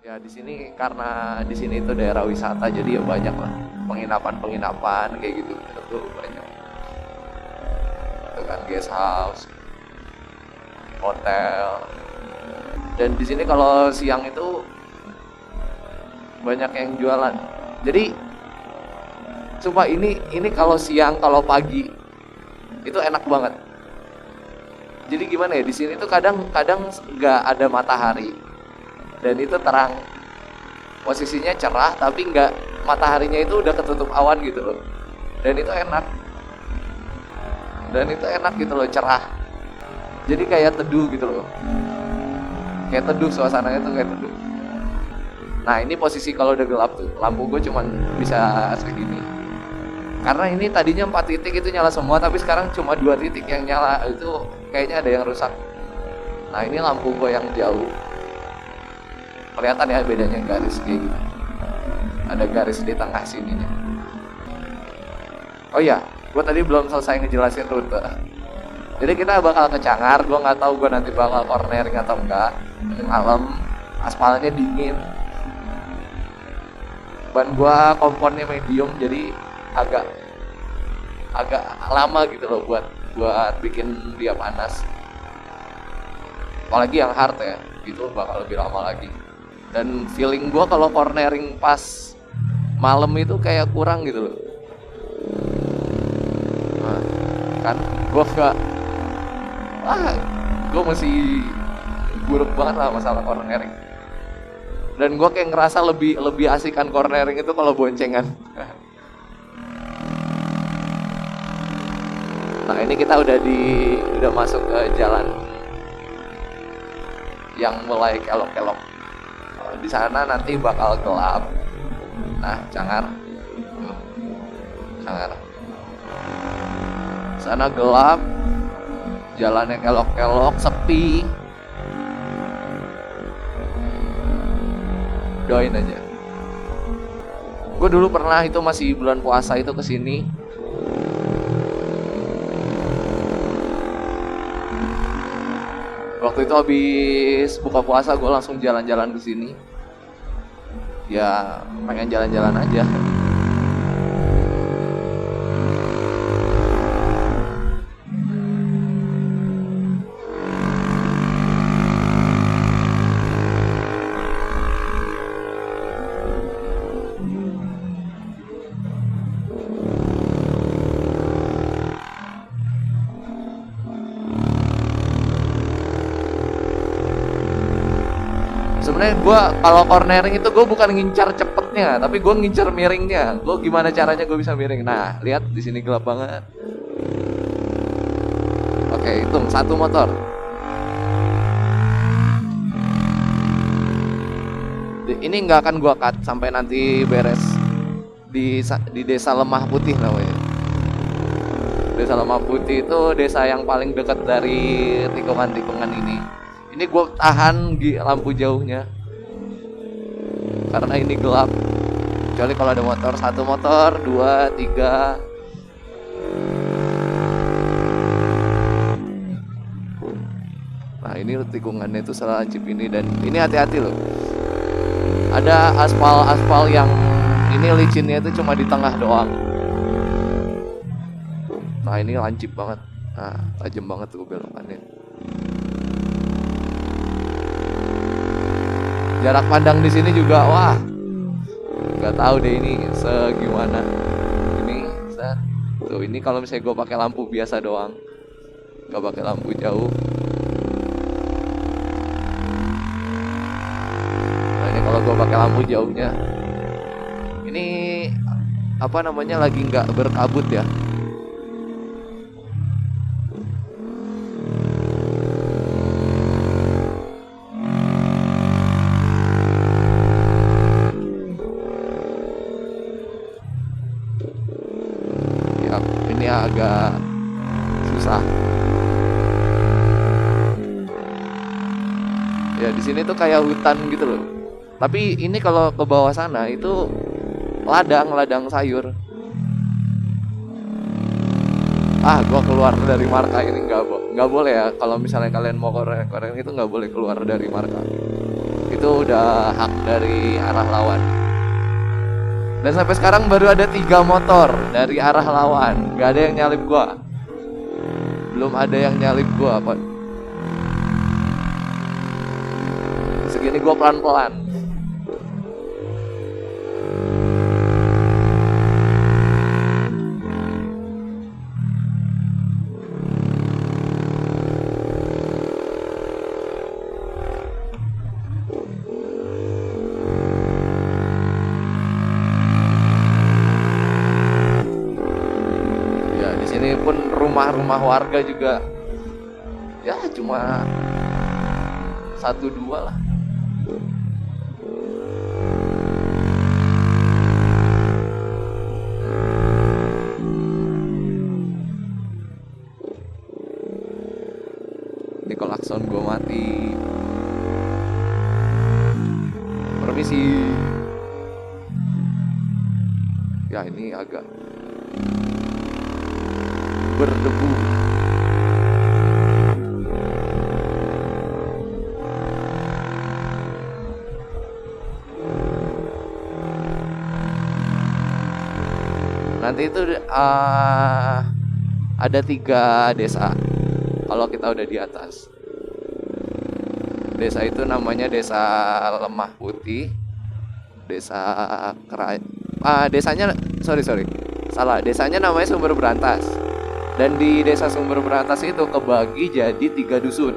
Ya di sini karena di sini itu daerah wisata jadi ya banyak lah penginapan-penginapan kayak gitu tuh banyak. Itu kan guest house, hotel. Dan di sini kalau siang itu banyak yang jualan. Jadi sumpah ini kalau siang kalau pagi itu enak banget. Jadi gimana ya di sini tuh kadang-kadang nggak ada matahari dan itu terang, posisinya cerah tapi nggak, mataharinya itu udah ketutup awan gitu loh, dan itu enak, gitu loh, cerah, jadi kayak teduh gitu loh, kayak teduh, suasananya tuh kayak teduh. Nah ini posisi kalau udah gelap tuh lampu gue cuman bisa segini, karena ini tadinya 4 titik itu nyala semua tapi sekarang cuma 2 titik yang nyala, itu kayaknya ada yang rusak. Nah ini lampu gue yang jauh, kelihatan ya bedanya garis kayak gitu, ada garis di tengah sininya. Oh iya, gue tadi belum selesai ngejelasin rute. Jadi kita bakal ke Cangar, gue nggak tahu gue nanti bakal cornering atau enggak. Malam, aspalnya dingin. Ban gue komponnya medium, jadi agak agak lama gitu loh buat bikin dia panas. Apalagi yang hard ya, itu bakal lebih lama lagi. Dan feeling gue kalau cornering pas malam itu kayak kurang gitu loh. Nah, kan gue nggak, gue masih buruk banget lah masalah cornering. Dan gue kayak ngerasa lebih asikan cornering itu kalau boncengan. Nah ini kita udah masuk ke jalan yang mulai kelok-kelok. Di sana nanti bakal gelap. Nah Cangar, sana gelap, jalannya kelok-kelok, sepi. Doain aja. Gue dulu pernah itu masih bulan puasa itu kesini. Waktu itu habis buka puasa gue langsung jalan-jalan ke sini. Ya pengen jalan-jalan aja. Sebenarnya gue kalau cornering itu gue bukan ngincar cepetnya, tapi gue ngincar miringnya. Gue gimana caranya gue bisa miring. Nah lihat di sini gelap banget. Oke hitung 1 motor. Ini nggak akan gue cut sampai nanti beres di desa Lemah Putih namanya. Desa Lemah Putih itu desa yang paling dekat dari tikungan-tikungan ini. Ini gue tahan di lampu jauhnya karena ini gelap. Kecuali kalau ada motor, 1 motor, 2, 3. Nah ini tikungannya itu selancip ini, dan ini hati-hati loh. Ada aspal yang ini licinnya itu cuma di tengah doang. Nah ini lancip banget. Nah tajam banget tuh belokannya. Jarak pandang di sini juga wah, nggak tahu deh ini segimana. Ini tuh ini kalau misalnya gue pakai lampu biasa doang, nggak pakai lampu jauh. Nah ini kalau gue pakai lampu jauhnya, ini apa namanya lagi nggak berkabut ya. Ini agak susah. Ya di sini tuh kayak hutan gitu loh. Tapi ini kalau ke bawah sana itu ladang sayur. Gua keluar dari marka ini nggak boleh ya. Kalau misalnya kalian mau koreng itu nggak boleh keluar dari marka. Itu udah hak dari arah lawan. Dan sampai sekarang baru ada 3 motor dari arah lawan. Gak ada yang nyalip gua. Belum ada yang nyalip gua, Pak. Segini gua pelan-pelan. Ini pun rumah-rumah warga juga ya cuma 1-2 lah. Ini klakson gue mati. Permisi. Ya ini agak berdebu. Nanti itu ada 3 desa kalau kita udah di atas. Desa itu namanya Desa Lemah Putih, Desa desanya sorry salah, desanya namanya Sumber Berantas. Dan di Desa Sumber Berantas itu kebagi jadi 3 dusun.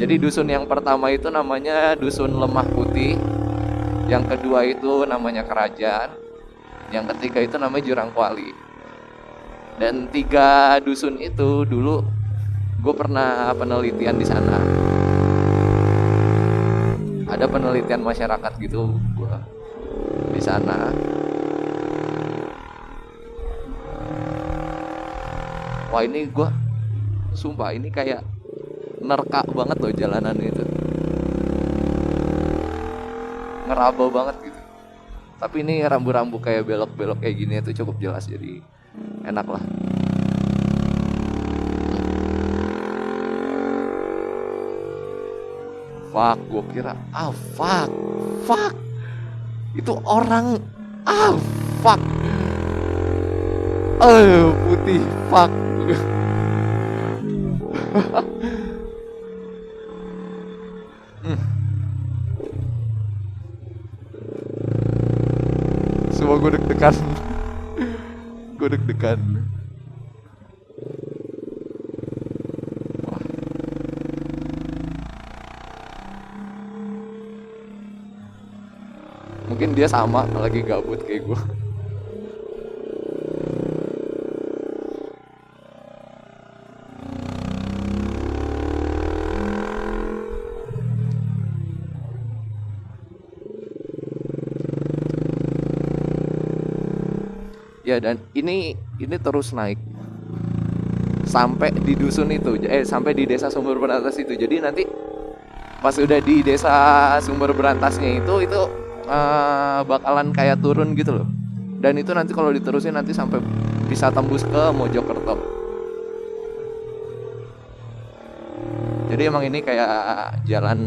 Jadi dusun yang pertama itu namanya Dusun Lemah Putih, yang kedua itu namanya Kerajaan, yang ketiga itu namanya Jurang Kuali. Dan 3 dusun itu dulu gue pernah penelitian di sana. Ada penelitian masyarakat gitu gue di sana. Wah ini gue sumpah ini kayak nerka banget loh jalanan itu. Ngeraba banget gitu. Tapi ini rambu-rambu kayak belok-belok kayak gini itu cukup jelas, jadi enak lah. Fuck, gue kira fuck itu orang. Fuck putih, fuck. Semua gue deg-degan. Gue deg-degan. Mungkin dia sama lagi gabut kayak gue. Ya dan ini terus naik sampai di dusun itu, sampai di Desa Sumber Berantas itu. Jadi nanti pas udah di Desa Sumber Berantasnya itu bakalan kayak turun gitu loh. Dan itu nanti kalau diterusin nanti sampai bisa tembus ke Mojokerto. Jadi emang ini kayak jalan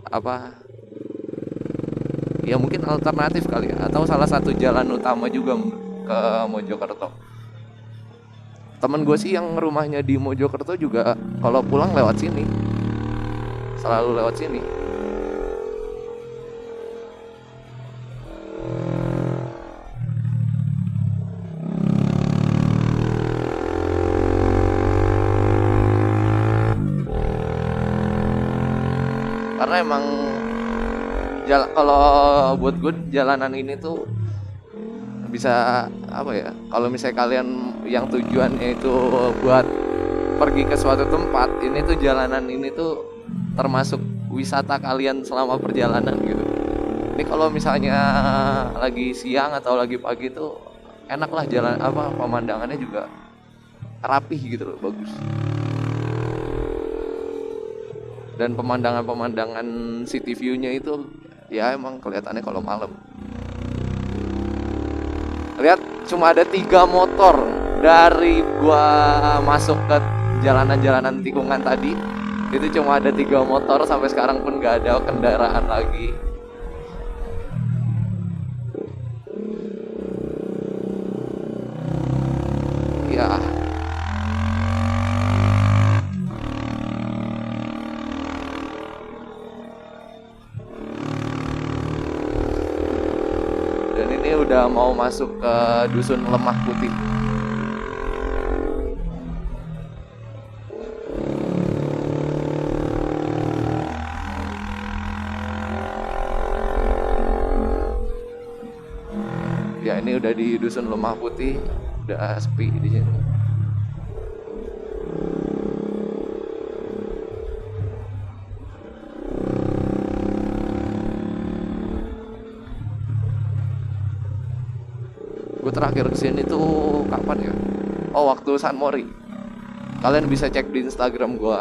apa? Ya mungkin alternatif kali ya, atau salah satu jalan utama juga ke Mojokerto. Temen gue sih yang rumahnya di Mojokerto juga kalau pulang lewat sini, selalu lewat sini. Karena emang kalau buat gue jalanan ini tuh bisa apa ya, kalau misalnya kalian yang tujuannya itu buat pergi ke suatu tempat, ini tuh jalanan ini tuh termasuk wisata kalian selama perjalanan gitu. Ini kalau misalnya lagi siang atau lagi pagi tuh enak lah jalan, pemandangannya juga rapih gitu loh, bagus. Dan pemandangan city view-nya itu ya emang kelihatannya kalau malam. Lihat cuma ada 3 motor dari gua masuk ke jalanan-jalanan tikungan tadi. Itu cuma ada 3 motor, sampai sekarang pun nggak ada kendaraan lagi. Ya, dan ini udah mau masuk ke dusun Lemah Putih. Ya, ini udah di dusun Lemah Putih, udah sepi di sini. Gue terakhir kesini tuh kapan ya? Oh, waktu San Mori. Kalian bisa cek di Instagram gue.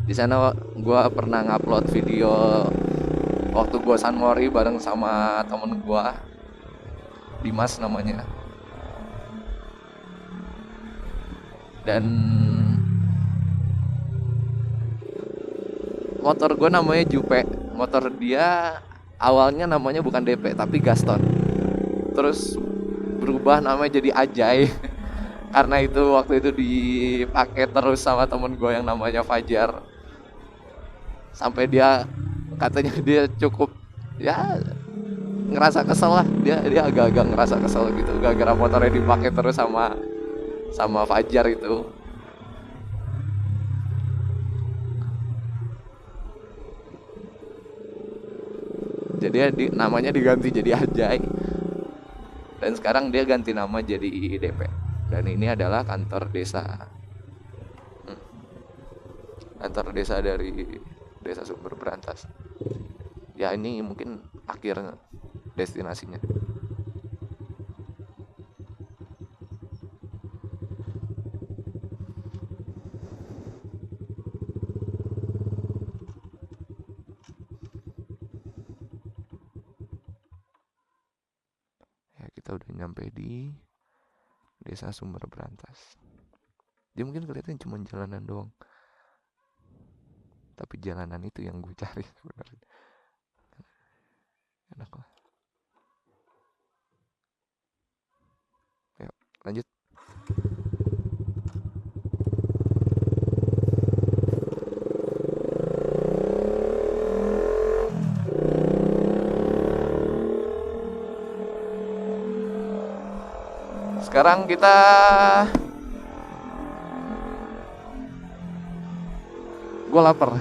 Di sana gue pernah ngupload video waktu gue San Mori bareng sama temen gue, Dimas namanya. Dan motor gue namanya Jupe. Motor dia awalnya namanya bukan DP tapi Gaston. Terus berubah namanya jadi Ajay. Karena itu waktu itu dipakai terus sama temen gue yang namanya Fajar. Sampai dia katanya dia cukup ya ngerasa kesel lah. Dia agak-agak ngerasa kesel gitu gara-gara motornya dipakai terus sama Fajar itu. Jadi namanya diganti jadi Ajay. Dan sekarang dia ganti nama jadi DP. Dan ini adalah kantor desa. Kantor desa dari Desa Sumber Berantas. Ya, ini mungkin akhir destinasinya. Ya, kita udah nyampe di Desa Sumber Berantas. Dia mungkin kelihatan cuma jalanan doang, tapi jalanan itu yang gue cari sebenarnya. Enak lah. Yuk, lanjut. Sekarang kita gue lapar.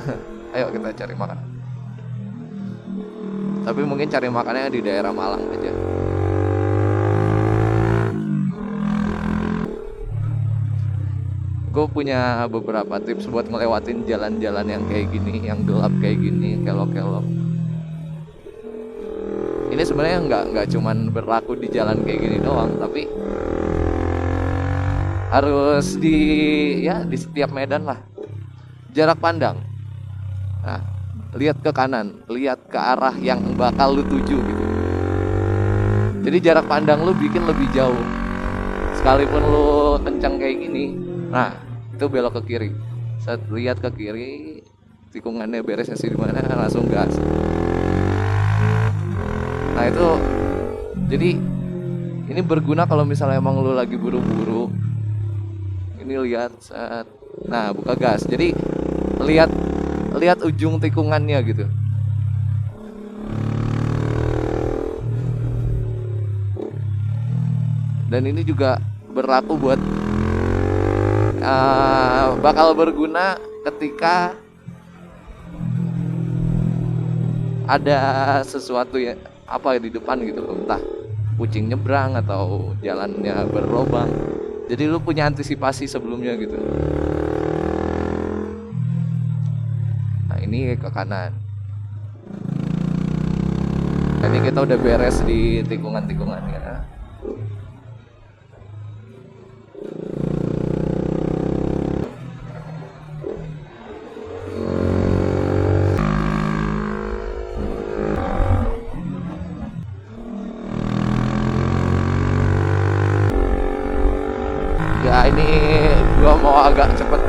Ayo kita cari makan. Tapi mungkin cari makannya di daerah Malang aja. Gue punya beberapa tips buat ngelewatin jalan-jalan yang kayak gini, yang gelap kayak gini, kelok-kelok. Ini sebenarnya nggak cuman berlaku di jalan kayak gini doang, tapi harus di setiap medan lah. Jarak pandang. Nah, lihat ke kanan, lihat ke arah yang bakal lu tuju gitu. Jadi jarak pandang lu bikin lebih jauh. Sekalipun lu kencang kayak gini, nah itu belok ke kiri. Saat lihat ke kiri, tikungannya beresnya sih di mana, langsung gas. Nah itu, jadi ini berguna kalau misalnya emang lu lagi buru-buru. Ini lihat saat, nah buka gas. Jadi lihat ujung tikungannya gitu. Dan ini juga berlaku buat bakal berguna ketika ada sesuatu ya apa di depan gitu loh, entah kucing nyebrang atau jalannya berlobang. Jadi lu punya antisipasi sebelumnya gitu. Nah ini ke kanan. Nah, ini kita udah beres di tikungan-tikungannya. Ya ini gua mau agak cepet.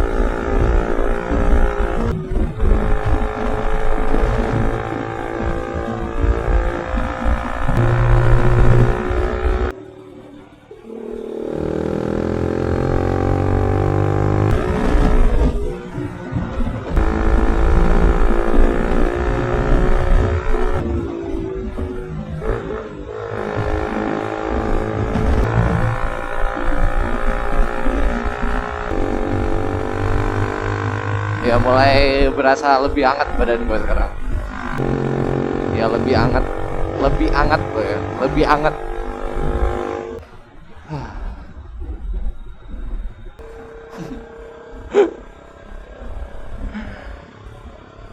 udah mulai berasa lebih hangat badan gue sekarang. Ya lebih hangat tuh ya, lebih hangat.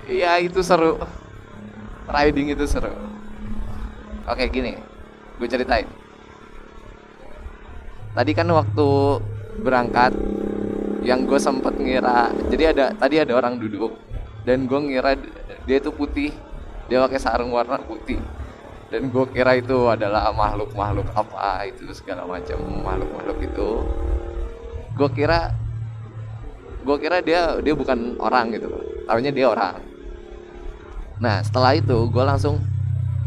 Iya itu seru, riding itu seru. Oke gini, gue ceritain. Tadi kan waktu berangkat, yang gue sempet ngira, jadi tadi ada orang duduk, dan gue ngira dia itu putih, dia pakai sarung warna putih, dan gue kira itu adalah makhluk apa itu segala macam makhluk itu. Gue kira dia bukan orang gitu, taunya dia orang. Nah setelah itu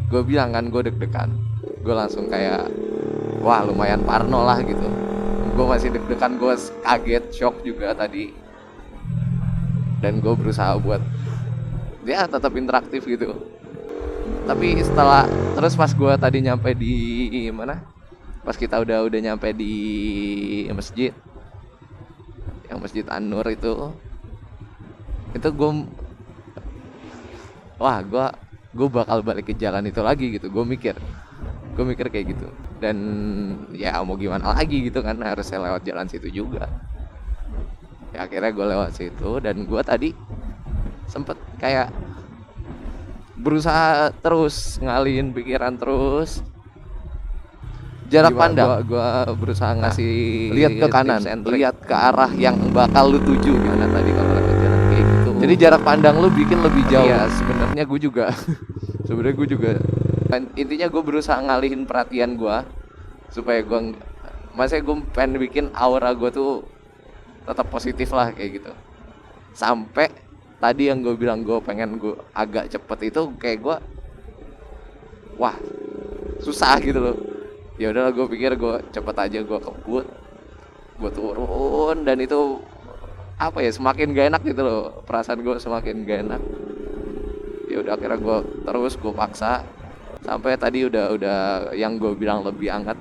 gue bilang kan, gue deg-degan, gue langsung kayak wah lumayan parno lah gitu. Gue masih deg-degan, gue kaget, shock juga tadi, dan gue berusaha buat dia tetap interaktif gitu. Tapi terus pas gue tadi nyampe di mana, pas kita udah nyampe di masjid, yang Masjid An-Nur itu gue bakal balik ke jalan itu lagi gitu. Gue mikir kayak gitu, dan ya mau gimana lagi gitu kan, harus saya lewat jalan situ juga. Ya akhirnya gue lewat situ, dan gue tadi sempet kayak berusaha terus ngalihin pikiran terus. Jarak pandang gue berusaha ngasih lihat ke kanan, lihat ke arah yang bakal lu tuju gimana tadi kalau lewat jalan kayak gitu. Jadi jarak pandang lu bikin lebih jauh. Ya sebenarnya gue juga intinya gue berusaha ngalihin perhatian gue supaya gue pengen bikin aura gue tuh tetap positif lah kayak gitu. Sampai tadi yang gue bilang gue pengen gue agak cepet itu kayak gue wah susah gitu loh. Ya udahlah, gue pikir gue cepet aja, gue kebut, gue turun, dan itu apa ya, semakin gak enak gitu loh, perasaan gue semakin gak enak. Ya udah akhirnya gue paksa sampai tadi udah yang gue bilang lebih hangat.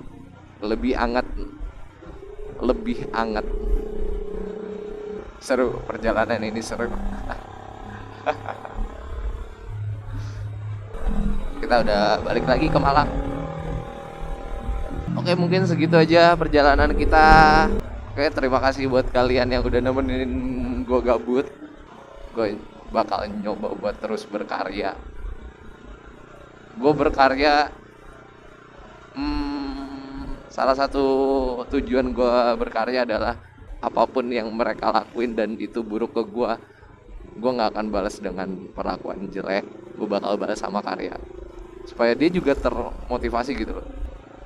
Seru, perjalanan ini seru. Kita udah balik lagi ke Malang. Oke, mungkin segitu aja perjalanan kita. Oke, terima kasih buat kalian yang udah nemenin gue gabut. Gue bakal nyoba buat terus berkarya. Gue berkarya, salah satu tujuan gue berkarya adalah apapun yang mereka lakuin dan itu buruk ke gue gak akan balas dengan perlakuan jelek. Gue bakal balas sama karya, supaya dia juga termotivasi gitu loh.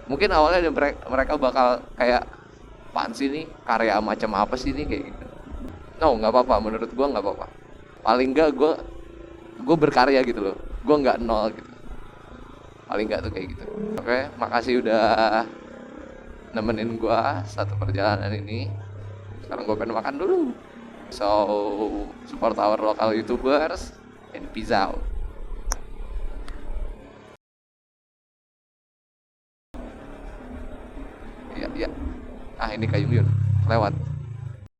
Mungkin awalnya mereka bakal kayak, apaan sih nih, karya macam apa sih nih, kayak gitu. No, nggak apa-apa, menurut gue nggak apa-apa. Paling nggak gue berkarya gitu loh, gue nggak nol gitu. Paling nggak tuh kayak gitu. Oke, makasih udah nemenin gue satu perjalanan ini. Sekarang gue pengen makan dulu. So, support our local YouTubers and peace out. Ya. Ah, ini Kayung Yun lewat.